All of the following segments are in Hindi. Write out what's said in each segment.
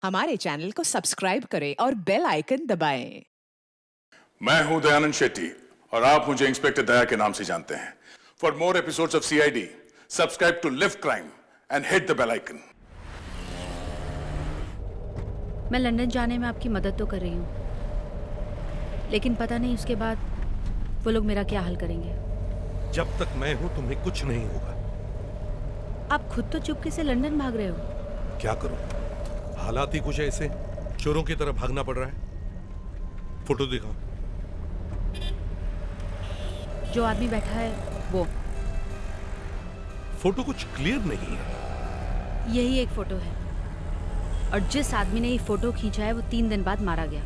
हमारे चैनल को सब्सक्राइब करें और बेल आइकन दबाएं। मैं हूं दयानंद शेट्टी और आप मुझे इंस्पेक्टर दया के नाम से जानते हैं। For more episodes of CID, subscribe to live crime and hit the bell icon. मैं लंदन जाने में आपकी मदद तो कर रही हूँ, लेकिन पता नहीं उसके बाद वो लोग मेरा क्या हाल करेंगे। जब तक मैं हूं तुम्हें कुछ नहीं होगा। आप खुद तो चुपके से लंदन भाग रहे हो। क्या करूं, हालात ही कुछ ऐसे, चोरों की तरह भागना पड़ रहा है। फोटो दिखाओ। जो आदमी बैठा है वो। फोटो कुछ क्लियर नहीं है। यही एक फोटो है, और जिस आदमी ने ये फोटो खींचा है वो 3 दिन बाद मारा गया।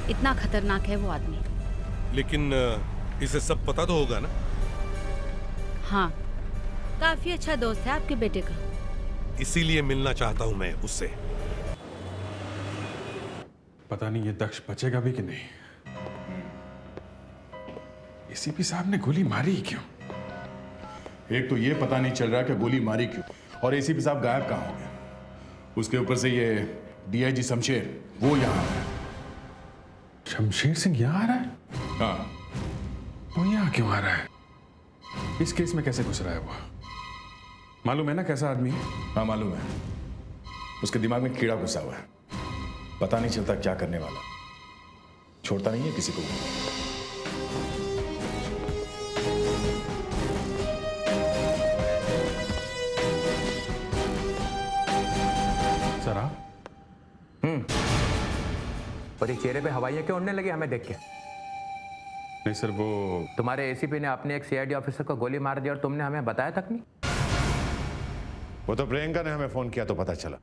इतना खतरनाक है वो आदमी। लेकिन इसे सब पता तो होगा ना? हाँ, काफी अच्छा दोस्त है आपके बेटे का। इसीलिए मिलना चाहता हूं मैं उससे। पता नहीं ये दक्ष बचेगा भी कि नहीं। एसीपी साहब ने गोली मारी क्यों? एक तो ये पता नहीं चल रहा कि गोली मारी क्यों, और एसीपी साहब गायब कहां हो गए। उसके ऊपर से ये डीआईजी शमशेर, वो यहां है। शमशेर सिंह यहाँ आ रहा है? हाँ, वो यहाँ क्यों आ रहा है? इस केस में कैसे घुस रहा है वो? मालूम है ना कैसा आदमी है? हाँ मालूम है। उसके दिमाग में कीड़ा घुसा हुआ है, पता नहीं चलता क्या करने वाला। छोड़ता नहीं है किसी को। सर आप? और ये चेहरे पे हवाइयां क्यों उड़ने लगी हमें देख के? नहीं सर, वो तुम्हारे एसीपी ने अपने एक सीआईडी ऑफिसर को गोली मार दी और तुमने हमें बताया तक नहीं। वो तो प्रियंका ने हमें फोन किया तो पता चला।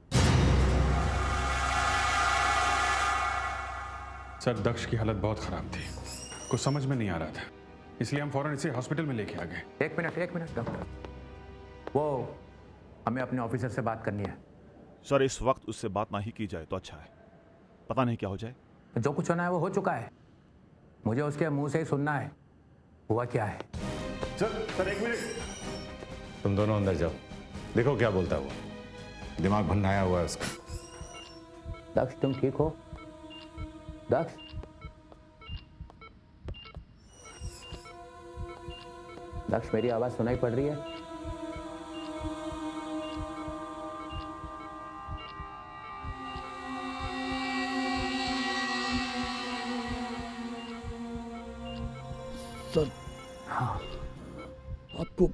सर दक्ष की हालत बहुत खराब थी, कुछ समझ में नहीं आ रहा था, इसलिए हम फौरन इसे हॉस्पिटल में लेके आ गए। एक मिनट डॉक्टर, वो हमें अपने ऑफिसर से बात करनी है। सर इस वक्त उससे बात ना ही की जाए तो अच्छा है, पता नहीं क्या हो जाए। जो कुछ होना है वो हो चुका है, मुझे उसके मुंह से ही सुनना है हुआ क्या है। सर एक मिनट, तुम दोनों अंदर जाओ, देखो क्या बोलता है वो। दिमाग भन्नाया हुआ है उसका। दक्ष तुम ठीक हो? दक्ष, दक्ष मेरी आवाज सुनाई पड़ रही है? सर, हाँ, आपको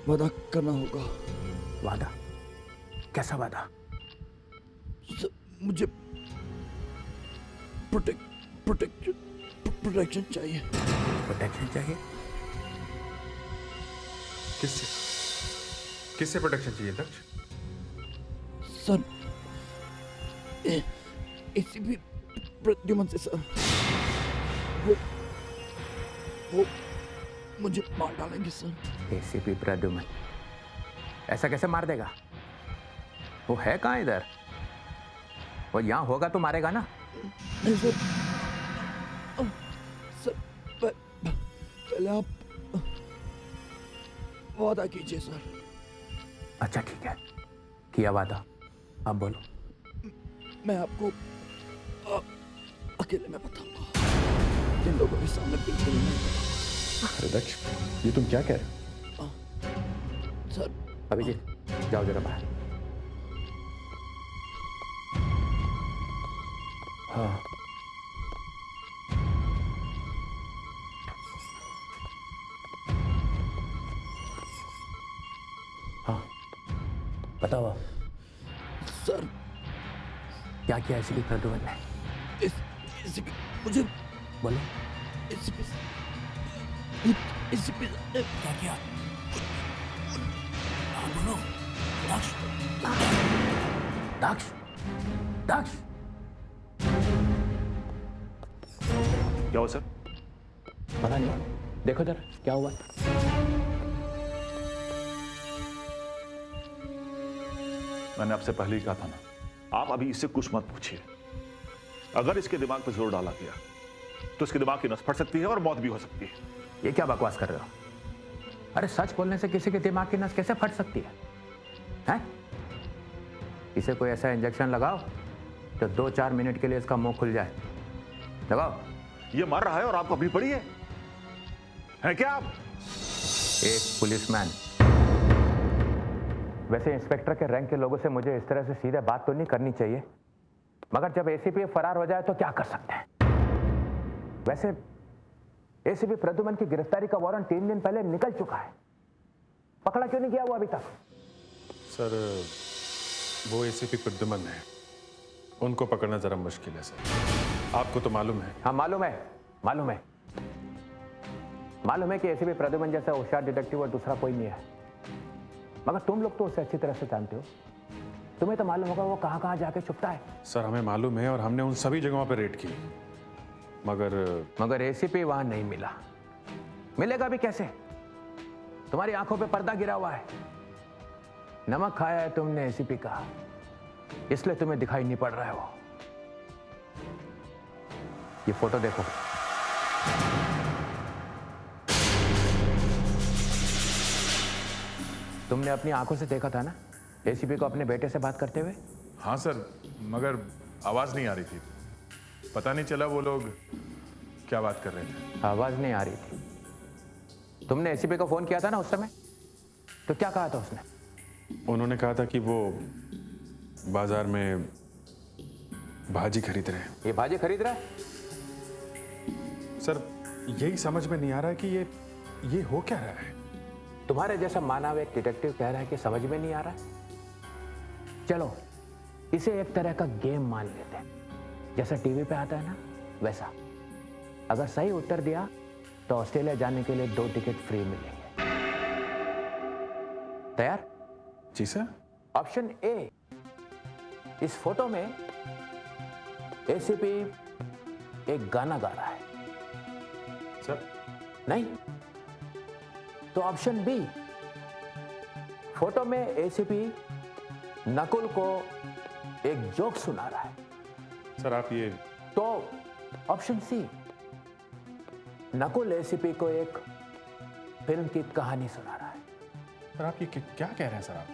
वादा करना होगा। वादा? कैसा वादा? सर, मुझे प्रोटेक्शन चाहिए। प्रोटेक्शन चाहिए? किससे प्रोटेक्शन चाहिए दक्ष? सर, एसीपी प्रद्युमन से सर। वो मुझे मार डालेंगे सर। एसीपी प्रद्युमन ऐसा कैसे मार देगा? वो है कहाँ इधर? वो यहाँ होगा तो मारेगा ना? नहीं सर, सर पहले आप वादा कीजिए सर। अच्छा ठीक है, किया वादा। आप बोलो। मैं आपको अकेले में बताऊंगा, इन लोगों के सामने बिल्कुल नहीं। अरे दक्ष, ये तुम क्या कह रहे हो? सर अभिजीत जाओ जरा बाहर। हाँ, हाँ बताओ सर, क्या किया एसीपी प्रद्युमन ने? एसीपी मुझे बोलो। एसीपी क्या किया? हाँ बोलो। दक्ष, दक्ष, दक्ष। क्या हुआ सर? पता नहीं, देखो जरा क्या हुआ। मैंने आपसे पहले ही कहा था ना, आप अभी इससे कुछ मत पूछिए। अगर इसके दिमाग पर जोर डाला गया तो इसके दिमाग की नस फट सकती है और मौत भी हो सकती है। ये क्या बकवास कर रहे हो? अरे सच बोलने से किसी के दिमाग की नस कैसे फट सकती है? हैं? इसे कोई ऐसा इंजेक्शन लगाओ जो 2-4 मिनट के लिए इसका मुंह खुल जाए। लगाओ। ये मर रहा है और आपको अपनी पड़ी है क्या आप? एक पुलिसमैन। वैसे इंस्पेक्टर के रैंक के लोगों से मुझे इस तरह से सीधे बात तो नहीं करनी चाहिए, मगर जब एसीपी फरार हो जाए तो क्या कर सकते हैं। वैसे एसीपी प्रद्युमन की गिरफ्तारी का वारंट 3 दिन पहले निकल चुका है, पकड़ा क्यों नहीं गया वो अभी तक? सर वो एसीपी प्रद्युमन है, उनको पकड़ना जरा मुश्किल है सर। आपको तो मालूम है। हाँ मालूम है, मालूम है, मालूम है कि एसीपी प्रद्युमन जैसा होशियार डिटेक्टिव और दूसरा कोई नहीं है, मगर तुम लोग तो उसे अच्छी तरह से जानते हो। तुम्हें तो मालूम होगा वो कहाँ कहाँ जाके छुपता है। सर हमें मालूम है और हमने उन सभी जगहों पर रेड की, मगर एसीपी वहां नहीं मिला। मिलेगा भी कैसे? तुम्हारी आंखों पे पर्दा गिरा हुआ है। नमक खाया है तुमने एसीपी का, इसलिए तुम्हें दिखाई नहीं पड़ रहा है वो। ये फोटो देखो। तुमने अपनी आंखों से देखा था ना एसीपी को अपने बेटे से बात करते हुए? हाँ सर, मगर आवाज नहीं आ रही थी, पता नहीं चला वो लोग क्या बात कर रहे थे। आवाज नहीं आ रही थी। तुमने एसीपी को फोन किया था ना उस समय, तो क्या कहा था उसने? उन्होंने कहा था कि वो बाजार में भाजी खरीद रहे हैं। ये भाजी खरीद रहा है? सर यही समझ में नहीं आ रहा है कि ये हो क्या रहा है। तुम्हारे जैसा मानव एक डिटेक्टिव कह रहा है कि समझ में नहीं आ रहा है। चलो इसे एक तरह का गेम मान लेते हैं, जैसा टीवी पे आता है ना वैसा। अगर सही उत्तर दिया तो ऑस्ट्रेलिया जाने के लिए 2 टिकट फ्री मिलेंगे। तैयार? जी सर। ऑप्शन ए, इस फोटो में एसीपी एक गाना गा रहा है। सर नहीं तो ऑप्शन बी, फोटो में एसीपी नकुल को एक जोक सुना रहा है। सर आप ये तो ऑप्शन सी, नकुल एसीपी को एक फिल्म की कहानी सुना रहा है। सर आप ये क्या कह रहे हैं सर आप?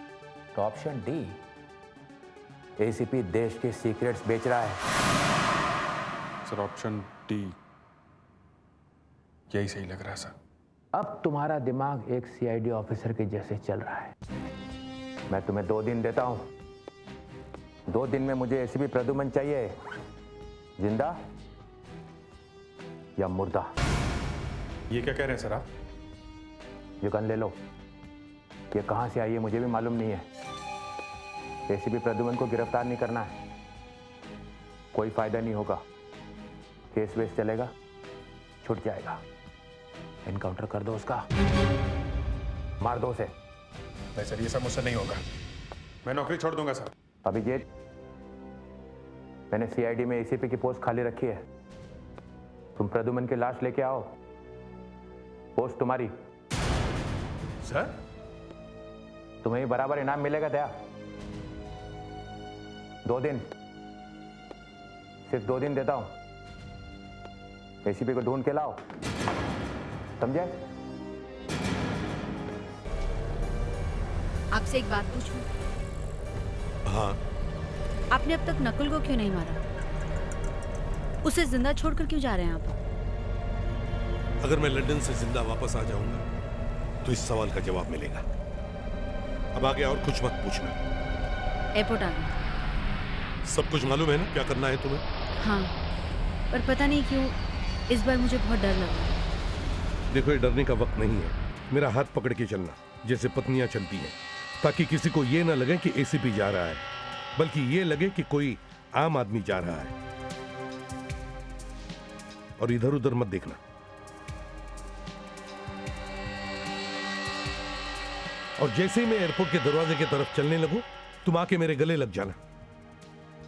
तो ऑप्शन डी, एसीपी देश के सीक्रेट्स बेच रहा है। सर ऑप्शन डी यही सही लग रहा है सर। अब तुम्हारा दिमाग एक सीआईडी ऑफिसर के जैसे चल रहा है। मैं तुम्हें 2 दिन देता हूं। 2 दिन में मुझे एसीपी प्रद्युमन चाहिए, जिंदा या मुर्दा। ये क्या कह रहे हैं सर आप? ये गन ले लो। ये कहां से आई है मुझे भी मालूम नहीं है। एसीपी प्रद्युमन को गिरफ्तार नहीं करना है, कोई फायदा नहीं होगा। केस वेस चलेगा, छूट जाएगा। एनकाउंटर कर दो उसका, मार दो उसे। नहीं सर ये सब मुझसे नहीं होगा, मैं नौकरी छोड़ दूंगा सर। अभिजीत, मैंने सीआईडी में एसीपी की पोस्ट खाली रखी है। तुम प्रद्युमन की लाश लेके आओ, पोस्ट तुम्हारी। सर तुम्हें ही बराबर इनाम मिलेगा। दया 2 दिन, सिर्फ 2 दिन देता हूं। एसीपी को ढूंढ के लाओ, समझे? आपसे एक बात पूछूं? हाँ। आपने अब तक नकुल को क्यों नहीं मारा? उसे जिंदा छोड़कर क्यों जा रहे हैं आप? अगर मैं लंदन से जिंदा वापस आ जाऊंगा तो इस सवाल का जवाब मिलेगा। अब आगे और कुछ मत पूछना। एयरपोर्ट आ गए। सब कुछ मालूम है ना क्या करना है तुम्हें? हाँ, पर पता नहीं क्यों इस बार मुझे बहुत डर लग रहा है। देखो ये डरने का वक्त नहीं है। मेरा हाथ पकड़ के चलना जैसे पत्नियां चलती हैं, ताकि किसी को ये ना लगे कि एसीपी जा रहा है, बल्कि ये लगे कि कोई आम आदमी जा रहा है। और इधर उधर मत देखना। और जैसे ही मैं एयरपोर्ट के दरवाजे की तरफ चलने लगूं, तुम आके मेरे गले लग जाना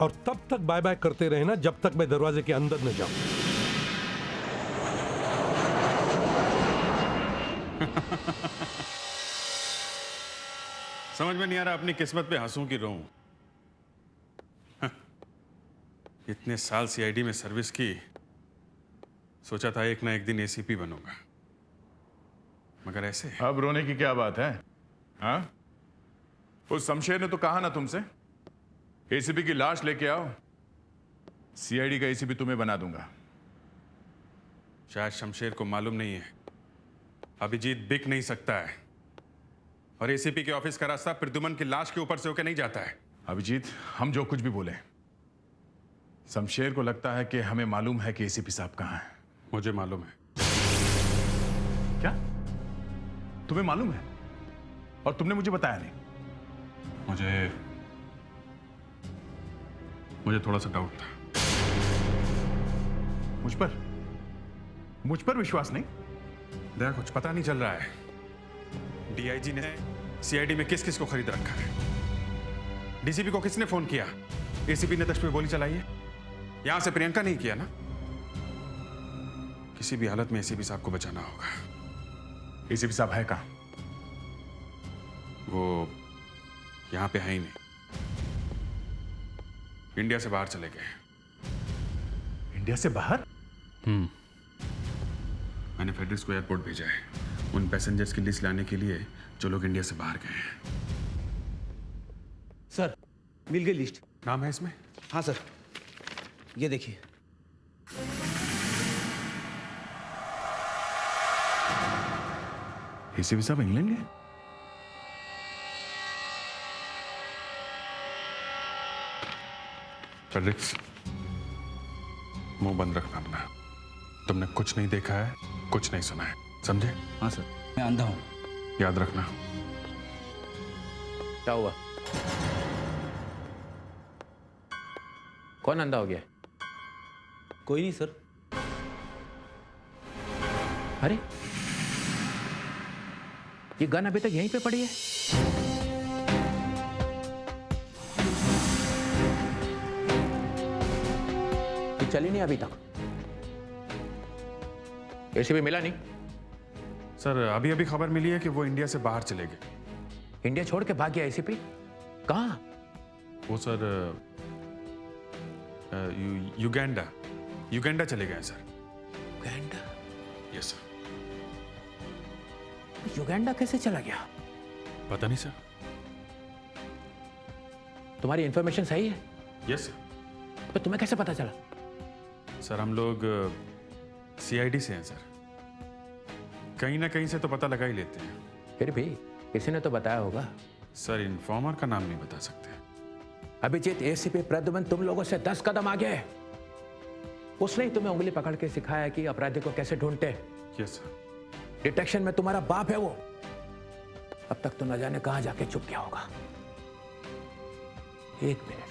और तब तक बाय बाय करते रहना जब तक मैं दरवाजे के अंदर न जाऊं। समझ में नहीं आ रहा अपनी किस्मत पे हंसूं कि रोऊं। इतने साल सीआईडी में सर्विस की, सोचा था एक ना एक दिन एसीपी बनूंगा, मगर ऐसे। अब रोने की क्या बात है? हाँ, उस शमशेर ने तो कहा ना तुमसे एसीपी की लाश लेके आओ, सीआईडी का एसीपी तुम्हें बना दूंगा। शायद शमशेर को मालूम नहीं है, अभिजीत बिक नहीं सकता है, और एसीपी के ऑफिस का रास्ता प्रद्युमन की लाश के ऊपर से होकर नहीं जाता है। अभिजीत, हम जो कुछ भी बोले, शमशेर को लगता है कि हमें मालूम है कि एसीपी साहब कहाँ हैं। मुझे मालूम है। क्या तुम्हें मालूम है और तुमने मुझे बताया नहीं? मुझे थोड़ा सा डाउट था। मुझ पर विश्वास नहीं? देखा, कुछ पता नहीं चल रहा है। डीआईजी ने सीआईडी में किस किस को खरीद रखा है, डीसीपी को किसने फोन किया, एसीपी ने दक्ष पे गोली चलाई है, यहां से प्रियंका नहीं किया ना। किसी भी हालत में एसीपी साहब को बचाना होगा। एसीपी साहब है कहाँ? वो यहां पे है ही नहीं, इंडिया से बाहर चले गए। इंडिया से बाहर? मैंने फेडरिक्स को एयरपोर्ट भेजा है उन पैसेंजर्स की लिस्ट लाने के लिए जो लोग इंडिया से बाहर गए हैं। सर, मिल गई लिस्ट। नाम है इसमें? हाँ सर, ये देखिए। एसीपी साहब इंग्लैंड गए? फेडरिक्स, मुंह बंद रखना अपना। तुमने कुछ नहीं देखा है, कुछ नहीं सुना है, समझे? हाँ सर, मैं अंधा हूँ। याद रखना। क्या हुआ? कौन अंधा हो गया? कोई नहीं सर। अरे, ये गन अभी तक यहीं पे पड़ी है। ये चली नहीं अभी तक। एसीपी मिला नहीं? सर, अभी अभी खबर मिली है कि वो इंडिया से बाहर चले गए। इंडिया छोड़ के भाग गया एसीपी? कहाँ? वो सर युगांडा चले गए sir. Uganda? Yes sir. Uganda कैसे चला गया? पता नहीं सर। तुम्हारी इंफॉर्मेशन सही है? Yes sir. तो तुम्हें कैसे पता चला? सर, हम लोग सीआईडी से हैं सर, कहीं ना कहीं से तो पता लगा ही लेते हैं। फिर भी किसी ने तो बताया होगा। सर, इन्फॉर्मर का नाम नहीं बता सकते। अभिजीत, एसीपी प्रद्युमन तुम लोगों से 10 कदम आगे है। उसने ही तुम्हें उंगली पकड़ के सिखाया कि अपराधी को कैसे ढूंढते। Yes sir. डिटेक्शन में तुम्हारा बाप है वो। अब तक तो न जाने कहां जाके चुप गया होगा। एक मिनट,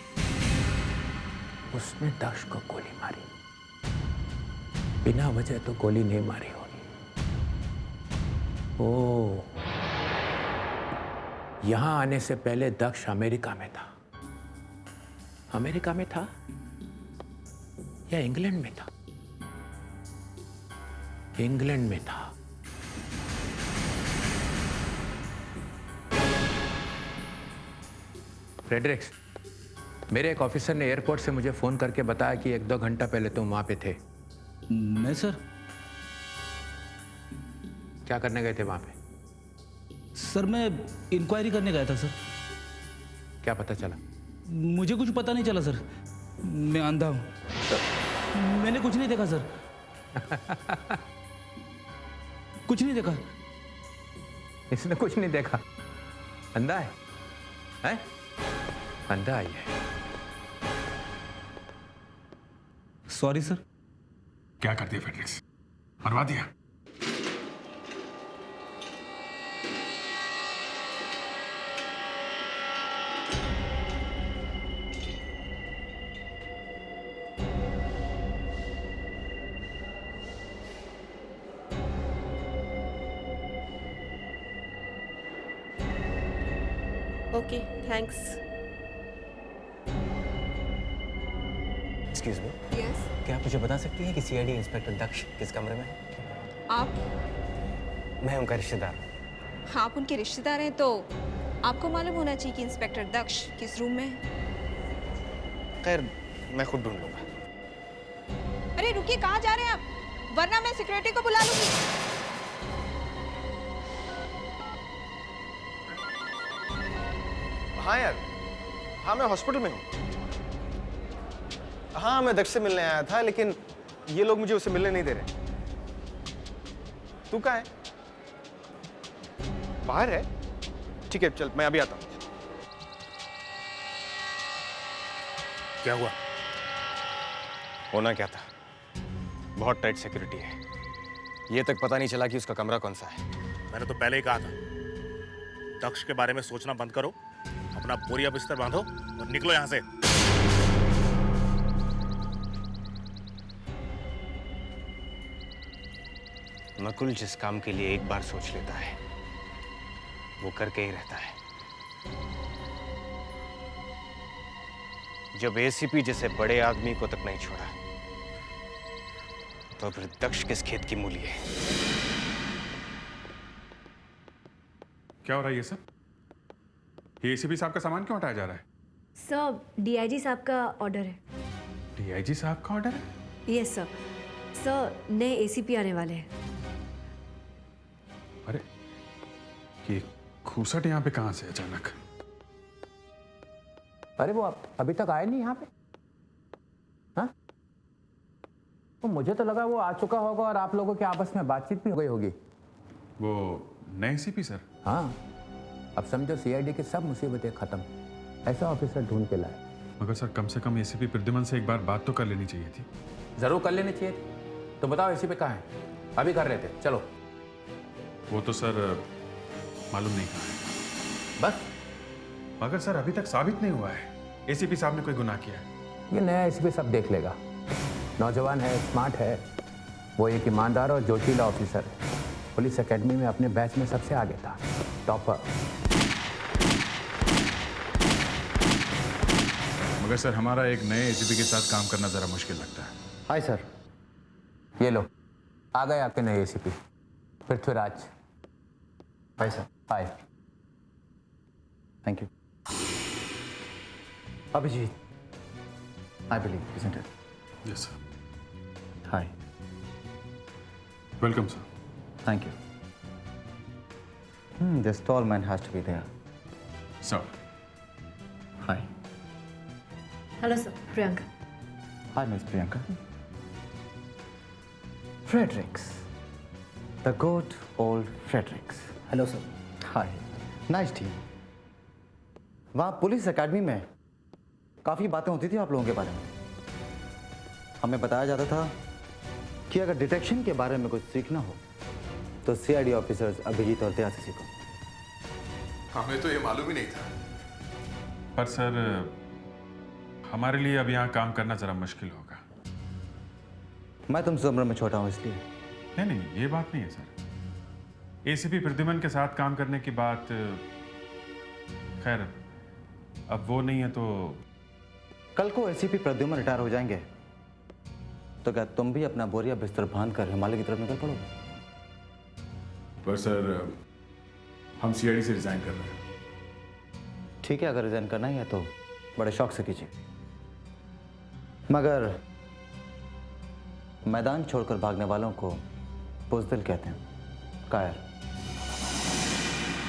उसने दक्ष को गोली मारी, बिना वजह तो गोली नहीं मारी होगी। ओ, यहां आने से पहले दक्ष अमेरिका में था। अमेरिका में था या इंग्लैंड में था? इंग्लैंड में था। फ्रेडरिक्स, मेरे एक ऑफिसर ने एयरपोर्ट से मुझे फोन करके बताया कि 1-2 घंटा पहले तुम वहां पे थे। मैं सर? क्या करने गए थे वहां पे? सर, मैं इंक्वायरी करने गया था सर। क्या पता चला? मुझे कुछ पता नहीं चला सर, मैं अंधा हूं। मैंने कुछ नहीं देखा सर। कुछ नहीं देखा। इसने कुछ नहीं देखा? अंधा है? हैं? अंधा ही है। Sorry sir. क्या कर दिया फेडरिक्स? मरवा दिया? Okay, thanks. Excuse me, yes. क्या आप मुझे बता सकती हैं कि सीआईडी इंस्पेक्टर दक्ष किस कमरे में है? आप? मैं उनका रिश्तेदार हूँ। आप उनके रिश्तेदार हैं तो आपको मालूम होना चाहिए कि इंस्पेक्टर दक्ष किस रूम में है। खैर, मैं खुद ढूंढ लूंगा। अरे रुकिए, कहाँ जा रहे हैं आप? वरना मैं सिक्योरिटी को बुला लूंगी। हाँ यार, हाँ मैं हॉस्पिटल में हूँ। हाँ मैं दक्ष से मिलने आया था, लेकिन ये लोग मुझे उससे मिलने नहीं दे रहे। तू कहाँ है? बाहर है? ठीक है चल, मैं अभी आता हूँ। क्या हुआ? होना क्या था? बहुत टाइट सिक्योरिटी है। ये तक पता नहीं चला कि उसका कमरा कौन सा है। मैंने तो पहले ही कहा था, दक्ष के बारे में सोचना बंद करो, अपना बोरिया बिस्तर बांधो और निकलो यहां से। नकुल जिस काम के लिए एक बार सोच लेता है वो करके ही रहता है। जब एसीपी जैसे बड़े आदमी को तक नहीं छोड़ा तो फिर दक्ष किस खेत की मूली है? क्या हो रहा है ये सब? ये एसीपी साहब का सामान क्यों हटाया जा रहा है? सर, डीआईजी साहब का ऑर्डर है। डीआईजी साहब का ऑर्डर है? Yes sir. सर, नए एसीपी आने वाले हैं। अरे ये खूसट यहाँ पे कहाँ से अचानक? अरे वो अभी तक आए नहीं यहाँ पे? हाँ? तो मुझे तो लगा वो आ चुका होगा और आप लोगों के आपस में बातचीत भी हो गई होगी। वो नए एसीपी सर? हाँ, अब समझो सीआईडी की सब मुसीबतें खत्म। ऐसा ऑफिसर ढूंढ के लाए। मगर सर कम से कम एसीपी प्रद्युमन से एक बार बात तो कर लेनी चाहिए थी। जरूर कर लेनी चाहिए। तो बताओ एसीपी कहाँ है? अभी कर रहे थे, चलो। वो तो सर मालूम नहीं कहाँ है। बस? मगर सर अभी तक साबित नहीं हुआ है एसीपी साहब ने कोई गुनाह किया है। ये नया एसीपी सब देख लेगा। नौजवान है, स्मार्ट है, वो एक ईमानदार और जोशीला ऑफिसर है। पुलिस एकेडमी में अपने बैच में सबसे आगे था, टॉपर। मगर सर हमारा एक नए एसीपी के साथ काम करना जरा मुश्किल लगता है। हाय सर, ये लो आ गए आपके नए ACP Prithviraj. Hi sir. Hi. Thank you. Abhijeet, I believe, isn't it? Yes sir. Hi. Welcome sir. Thank you. This tall man has to be there. Sir. Hi. Hello sir, Priyanka. Hi, Miss Priyanka. Fredericks. The good old Fredericks. Hello sir. Hi. Nice team. वहाँ पुलिस एकेडमी में काफ़ी बातें होती थी आप लोगों के बारे में। हमें बताया जाता था कि अगर डिटेक्शन के बारे में कुछ सीखना हो तो सीआईडी ऑफिसर्स अभिजीत और दया से सीखो। हमें तो ये मालूम ही नहीं था। पर सर हमारे लिए अब यहाँ काम करना जरा मुश्किल होगा। मैं तुमसे उम्र में छोटा हूँ इसलिए। नहीं, ये बात नहीं है सर। एसीपी प्रद्युमन के साथ काम करने की बात, खैर अब वो नहीं है तो। कल को एसीपी प्रद्युमन रिटायर हो जाएंगे तो क्या तुम भी अपना बोरिया बिस्तर बांध कर हिमालय की तरफ निकल पड़ोगे? पर सर हम सीआईडी से रिजाइन कर रहे हैं। ठीक है, अगर रिजाइन करना ही है तो बड़े शौक से कीजिए। मगर मैदान छोड़कर भागने वालों को बुज़दिल कहते हैं, कायर।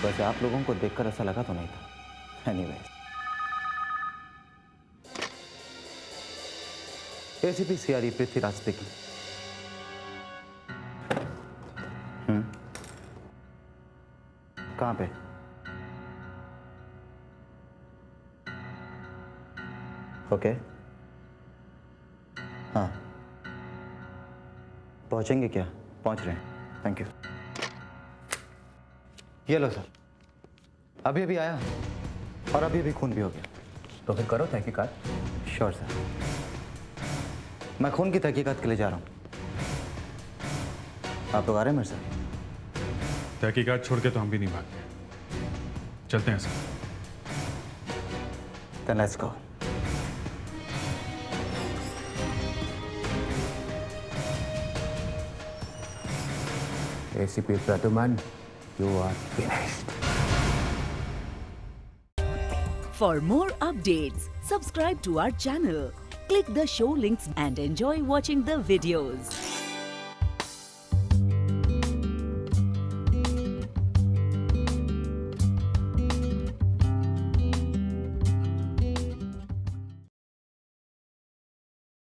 वैसे आप लोगों को देखकर ऐसा लगा तो नहीं था। Anyway, ACP CID Prithviraj speaking. कहाँ पे? ओके। हाँ, पहुंचेंगे क्या? पहुंच रहे हैं। Thank you. ये लो सर, अभी अभी आया और अभी अभी खून भी हो गया। तो फिर करो तहकीकात। श्योर सर, मैं खून की तहकीकात के लिए जा रहा हूँ। आप लोग आ रहे हैं मेरे साथ? तहकीकात छोड़ के तो हम भी नहीं भागते। चलते हैं sir. Then let's go. ACP Pradyuman, you are finished. For more updates, subscribe to our channel, click the show links and enjoy watching the videos.